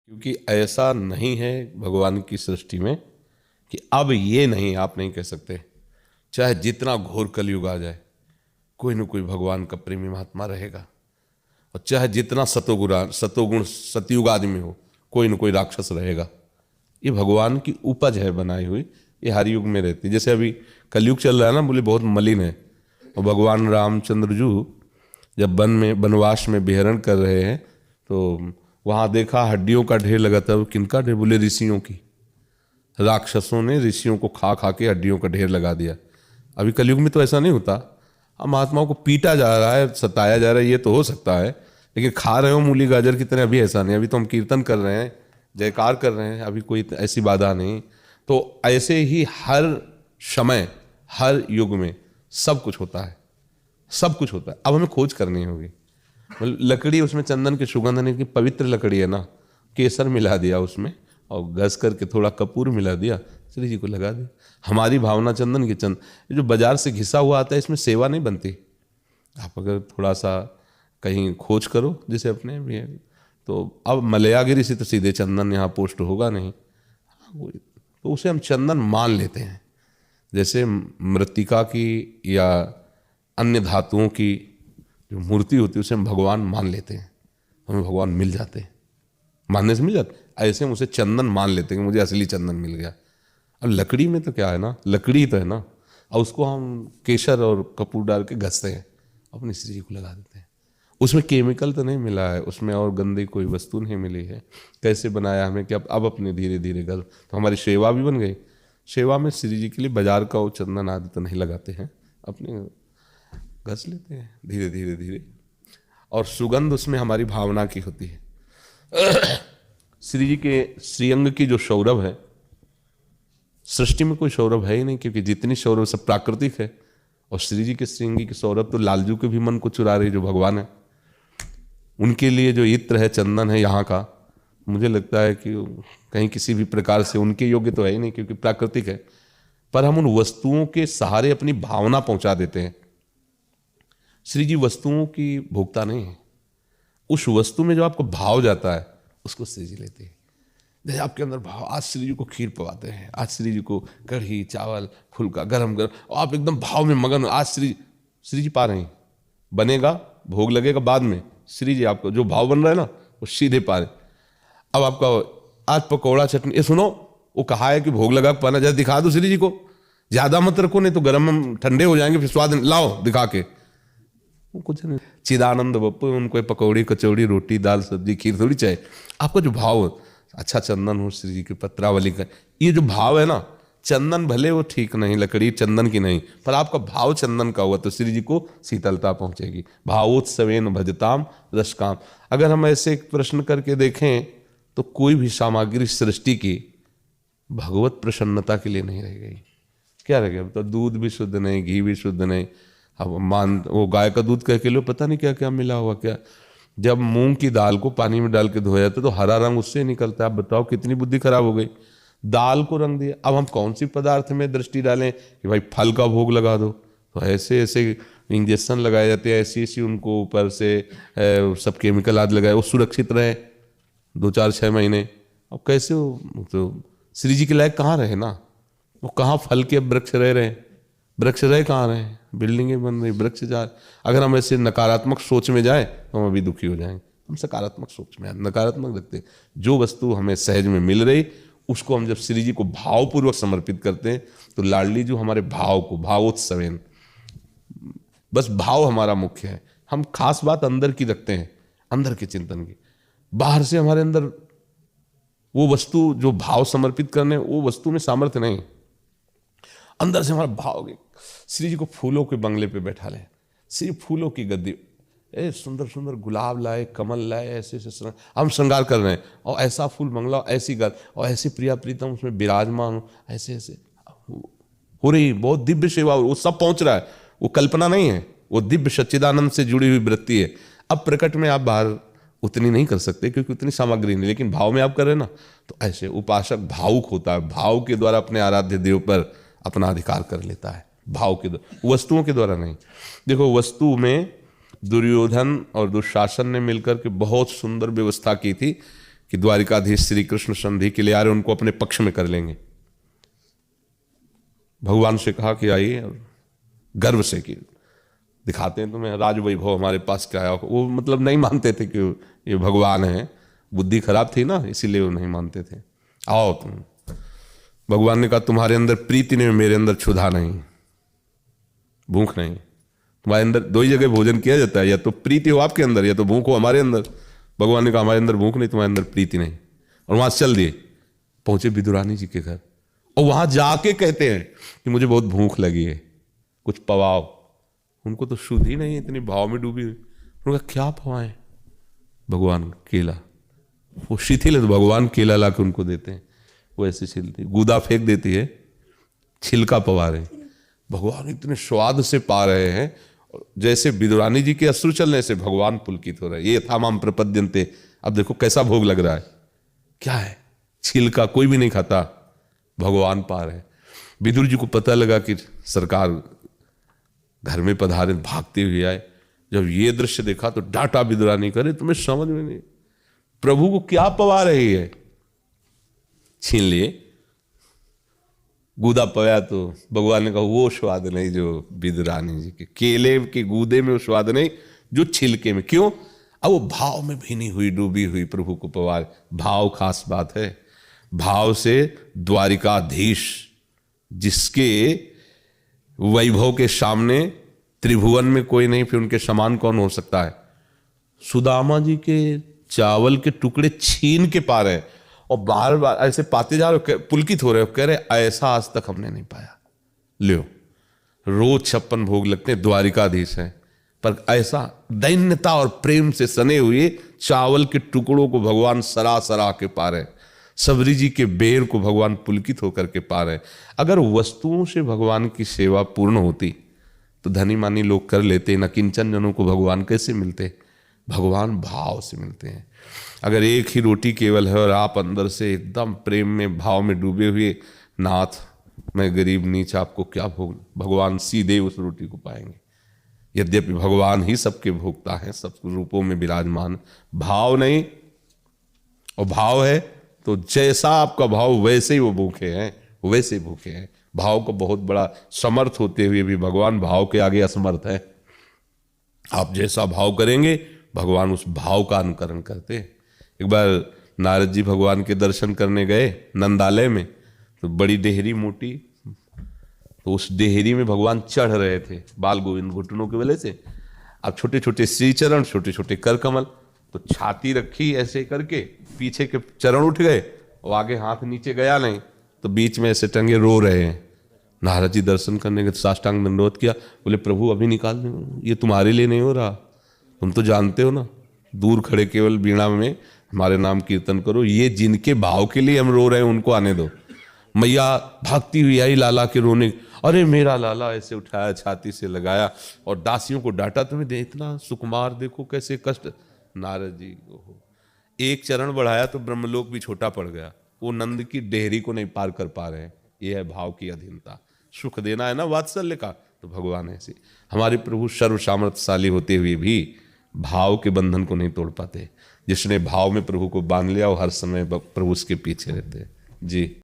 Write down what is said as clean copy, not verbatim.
क्योंकि ऐसा नहीं है भगवान की सृष्टि में कि अब ये नहीं, आप नहीं कह सकते। चाहे जितना घोर कलयुग आ जाए, कोई न कोई भगवान का प्रेमी महात्मा रहेगा। और चाहे जितना सतोगुण सतयुग आदमी हो, कोई न कोई राक्षस रहेगा। ये भगवान की उपज है बनाई हुई, ये हर युग में रहती है। जैसे अभी कलयुग चल रहा है ना, बोले बहुत मलिन है। और भगवान रामचंद्र जी जब वनवास में विहरण कर रहे हैं तो वहाँ देखा हड्डियों का ढेर लगा था। किनका ढेर? बोले ऋषियों की। राक्षसों ने ऋषियों को खा खा के हड्डियों का ढेर लगा दिया। अभी कलयुग में तो ऐसा नहीं होता। अब महात्माओं को पीटा जा रहा है, सताया जा रहा है, ये तो हो सकता है, लेकिन खा रहे हो मूली गाजर की तरह अभी ऐसा नहीं। अभी तो हम कीर्तन कर रहे हैं, जयकार कर रहे हैं, अभी कोई ऐसी बाधा नहीं। तो ऐसे ही हर समय हर युग में सब कुछ होता है, सब कुछ होता है। अब हमें खोज करनी होगी। लकड़ी, उसमें चंदन की सुगंध नहीं की, पवित्र लकड़ी है ना, केसर मिला दिया उसमें और घस करके थोड़ा कपूर मिला दिया, श्री जी को लगा दिया। हमारी भावना चंदन की ये जो बाजार से घिसा हुआ आता है, इसमें सेवा नहीं बनती। आप अगर थोड़ा सा कहीं खोज करो, जैसे अपने भी है, तो अब मलयागिरी से तो सीधे चंदन यहाँ पोस्ट होगा नहीं, तो उसे हम चंदन मान लेते हैं। जैसे मृत्तिका की या अन्य धातुओं की जो मूर्ति होती है उसे हम भगवान मान लेते हैं, हमें भगवान मिल जाते हैं, मानने से मिल जाते। ऐसे हम उसे चंदन मान लेते हैं कि मुझे असली चंदन मिल गया। अब लकड़ी में तो क्या है ना, लकड़ी तो है ना, और उसको हम केसर और कपूर डाल के घसते हैं, अपनी श्री जी को लगा देते हैं। उसमें केमिकल तो नहीं मिला है, उसमें और गंदी कोई वस्तु नहीं मिली है। कैसे बनाया हमें कि अब अपने धीरे धीरे घर, तो हमारी सेवा भी बन गई। सेवा में श्री जी के लिए बाजार का वो चंदन आदि तो नहीं लगाते हैं, अपने घस लेते हैं धीरे धीरे धीरे। और सुगंध उसमें हमारी भावना की होती है। श्री जी के श्रीअंग की जो सौरभ है, सृष्टि में कोई सौरभ है ही नहीं, क्योंकि जितनी सौरभ सब प्राकृतिक है। और श्री जी के श्रीअंग की सौरभ तो लालजू के भी मन को चुरा रही, जो भगवान है। उनके लिए जो इत्र है, चंदन है यहाँ का, मुझे लगता है कि कहीं किसी भी प्रकार से उनके योग्य तो है ही नहीं, क्योंकि प्राकृतिक है। पर हम उन वस्तुओं के सहारे अपनी भावना पहुंचा देते हैं। श्री जी वस्तुओं की भोक्ता नहीं है। उस वस्तु में जो आपको भाव जाता है उसको श्री जी लेते हैं। जैसे आपके अंदर भाव, आज श्री जी को खीर पकाते हैं, आज श्री जी को कढ़ी चावल फुल्का गरम गरम, और आप एकदम भाव में मगन। आज श्री जी पा रहे हैं, बनेगा भोग लगेगा बाद में। श्री जी आपको जो भाव बन रहा है ना, वो सीधे पा रहे। अब आपका आज पकौड़ा चटनी, ये सुनो, वो कहा है कि भोग लगा पाना, जैसे दिखा दो श्री जी को, ज्यादा मत रखो नहीं तो गर्म ठंडे हो जाएंगे, फिर स्वाद लाओ दिखा के। कुछ नहीं, चिदानंद बप्पू, उनको पकौड़ी कचौड़ी रोटी दाल सब्जी खीर थोड़ी चाहिए। आपका जो भाव, अच्छा चंदन हो श्री जी की, पत्रावली का, ये जो भाव है ना, चंदन भले वो ठीक नहीं, लकड़ी चंदन की नहीं, पर आपका भाव चंदन का हुआ तो श्री जी को शीतलता पहुंचेगी। भावोत्सवेन भजताम रसकाम। अगर हम ऐसे एक प्रश्न करके देखें तो कोई भी सामग्री सृष्टि की भगवत प्रसन्नता के लिए नहीं रह गई। क्या रह गया? तो दूध भी शुद्ध नहीं, घी भी शुद्ध नहीं। अब वो गाय का दूध कह के लो, पता नहीं क्या क्या मिला हुआ क्या। जब मूंग की दाल को पानी में डाल के धोया तो हरा रंग उससे निकलता है। आप बताओ कितनी बुद्धि खराब हो गई। दाल को रंग दिया। अब हम कौन सी पदार्थ में दृष्टि डालें कि भाई फल का भोग लगा दो, तो ऐसे ऐसे इंजेक्शन लगाए जाते हैं, ऐसी ऐसी उनको ऊपर से सब केमिकल आदि लगाए, वो सुरक्षित रहे 2-4-6 महीने। अब कैसे हो, तो श्री जी के लायक कहाँ रहे ना, वो कहाँ फल के वृक्ष रह रहे हैं, वृक्ष रहे कहाँ रहे हैं, बिल्डिंगें बन रही, वृक्ष जा। अगर हम ऐसे नकारात्मक सोच में जाए तो हम अभी दुखी हो जाएंगे। हम सकारात्मक सोच में, नकारात्मक रखते हैं। जो वस्तु हमें सहज में मिल रही, उसको हम जब श्री जी को भावपूर्वक समर्पित करते हैं तो लाडली जो हमारे भाव को, भावोत्सवेन, बस भाव हमारा मुख्य है। हम खास बात अंदर की रखते हैं, अंदर के चिंतन की। बाहर से हमारे अंदर वो वस्तु जो भाव समर्पित करने, वो वस्तु में सामर्थ्य नहीं। अंदर से हमारा भाव, श्री जी को फूलों के बंगले पे बैठा लें, श्री फूलों की गद्दी, सुंदर सुंदर गुलाब लाए, कमल लाए, ऐसे ऐसे हम श्रृंगार कर रहे हैं, और ऐसा फूल मंगला, ऐसी गद, और ऐसी प्रिया प्रीतम उसमें विराजमान हो, ऐसे ऐसे हो रही, बहुत दिव्य सेवा, वो सब पहुंच रहा है। वो कल्पना नहीं है, वो दिव्य सच्चिदानंद से जुड़ी हुई वृत्ति है। अब प्रकट में आप बाहर उतनी नहीं कर सकते क्योंकि उतनी सामग्री नहीं, लेकिन भाव में आप कर रहे हैं ना, तो ऐसे उपासक भावुक होता है, भाव के द्वारा अपने आराध्य देव पर अपना अधिकार कर लेता है, भाव के द्वारा, वस्तुओं के द्वारा नहीं। देखो, वस्तु में दुर्योधन और दुशासन ने मिलकर के बहुत सुंदर व्यवस्था की थी कि द्वारिकाधीश श्री कृष्ण संधि के लिए आ रहे, उनको अपने पक्ष में कर लेंगे। भगवान से कहा कि आइए, और गर्व से कि दिखाते हैं तुम्हें राज वैभव हमारे पास क्या है। वो मतलब नहीं मानते थे कि ये भगवान है, बुद्धि खराब थी ना, इसीलिए वो नहीं मानते थे। आओ तुम। भगवान ने कहा तुम्हारे अंदर प्रीति नहीं, मेरे अंदर क्षुधा नहीं, भूख नहीं। तुम्हारे अंदर दो ही जगह भोजन किया जाता है, या तो प्रीति हो आपके अंदर या तो भूख हो हमारे अंदर। भगवान ने कहा हमारे अंदर भूख नहीं, तुम्हारे अंदर प्रीति नहीं। और वहां चल दिए, पहुंचे विदुरानी जी के घर, और वहां जाके कहते हैं कि मुझे बहुत भूख लगी है, कुछ पवाओ। उनको तो शुद्ध ही नहीं, इतनी भाव में डूबी हुई। उन्होंने कहा क्या पवाएं? भगवान केला, वो शिथिल है तो भगवान केला ला के उनको देते हैं, वो ऐसे छिलती, गूदा फेंक देती है, छिलका पवा रहे। भगवान इतने स्वाद से पा रहे हैं, जैसे विदुरानी जी के अश्रु चलने से भगवान पुलकित हो रहे हैं। ये था माम प्रपद्यन्ते। अब देखो कैसा भोग लग रहा है, क्या है, छिलका, कोई भी नहीं खाता, भगवान पा रहे हैं। विदुर जी को पता लगा कि सरकार घर में पधारे, भागते हुए आए। जब ये दृश्य देखा तो डांटा विदुरानी, करे तुम्हें समझ में नहीं, प्रभु को क्या पवा रही है। छीन लिए, गूदा पवाया तो भगवान ने कहा वो स्वाद नहीं जो विदुरानी जी के केले के गूदे में, वो स्वाद नहीं जो छिलके में। क्यों? अब वो भाव में भीनी हुई, डूबी हुई प्रभु को पवा। भाव खास बात है। भाव से द्वारिकाधीश, जिसके वैभव के सामने त्रिभुवन में कोई नहीं, फिर उनके समान कौन हो सकता है। सुदामा जी के चावल के टुकड़े छीन के पा रहे हैं, और बार बार ऐसे पाते जा रहे, पुलकित हो रहे हो, कह रहे ऐसा आज तक हमने नहीं पाया। लो, रोज 56 भोग लगते हैं, द्वारिकाधीश है, पर ऐसा दैन्यता और प्रेम से सने हुए चावल के टुकड़ों को भगवान सरा सरा के पा रहे। सबरी जी के बेर को भगवान पुलकित होकर के पा रहे। अगर वस्तुओं से भगवान की सेवा पूर्ण होती तो धनी मानी लोग कर लेते, न किंचन जनों को भगवान कैसे मिलते। भगवान भाव से मिलते हैं। अगर एक ही रोटी केवल है और आप अंदर से एकदम प्रेम में, भाव में डूबे हुए, नाथ मैं गरीब नीच आपको क्या भोग, भगवान सीधे उस रोटी को पाएंगे। यद्यपि भगवान ही सबके भोगता है, सब रूपों में विराजमान। भाव नहीं, और भाव है तो जैसा आपका भाव वैसे ही वो भूखे हैं, वैसे भूखे हैं। भाव को बहुत बड़ा समर्थ होते हुए भी भगवान भाव के आगे असमर्थ है। आप जैसा भाव करेंगे भगवान उस भाव का अनुकरण करते हैं। एक बार नारद जी भगवान के दर्शन करने गए नंदालय में, तो बड़ी देहरी मोटी, तो उस देहरी में भगवान चढ़ रहे थे बाल गोविंद घुटनों के वजह से। अब छोटे छोटे श्री चरण, छोटे छोटे कर कमल, तो छाती रखी ऐसे करके, पीछे के चरण उठ गए और आगे हाथ नीचे गया नहीं, तो बीच में ऐसे टंगे रो रहे हैं। नारद जी दर्शन करने के साष्टांग दंडवत किया, बोले प्रभु अभी निकाल दो, ये तुम्हारे लिए नहीं हो रहा, तुम तो जानते हो ना, दूर खड़े केवल बीणा में हमारे नाम कीर्तन करो, ये जिनके भाव के लिए हम रो रहे हैं उनको आने दो। मैया भागती हुई आई लाला के रोने, अरे मेरा लाला, ऐसे उठाया, छाती से लगाया और दासियों को डांटा, तुम्हें इतना सुकुमार देखो कैसे कष्ट। नारद जी को एक चरण बढ़ाया तो ब्रह्मलोक भी छोटा पड़ गया, वो नंद की डेहरी को नहीं पार कर पा रहे हैं। ये है भाव की अधीनता। सुख देना है ना वात्सल्य का, तो भगवान ऐसे। हमारे प्रभु सर्व सामर्थ्यशाली होते हुए भी भाव के बंधन को नहीं तोड़ पाते। जिसने भाव में प्रभु को बांध लिया वो हर समय प्रभु उसके पीछे रहते हैं। जी।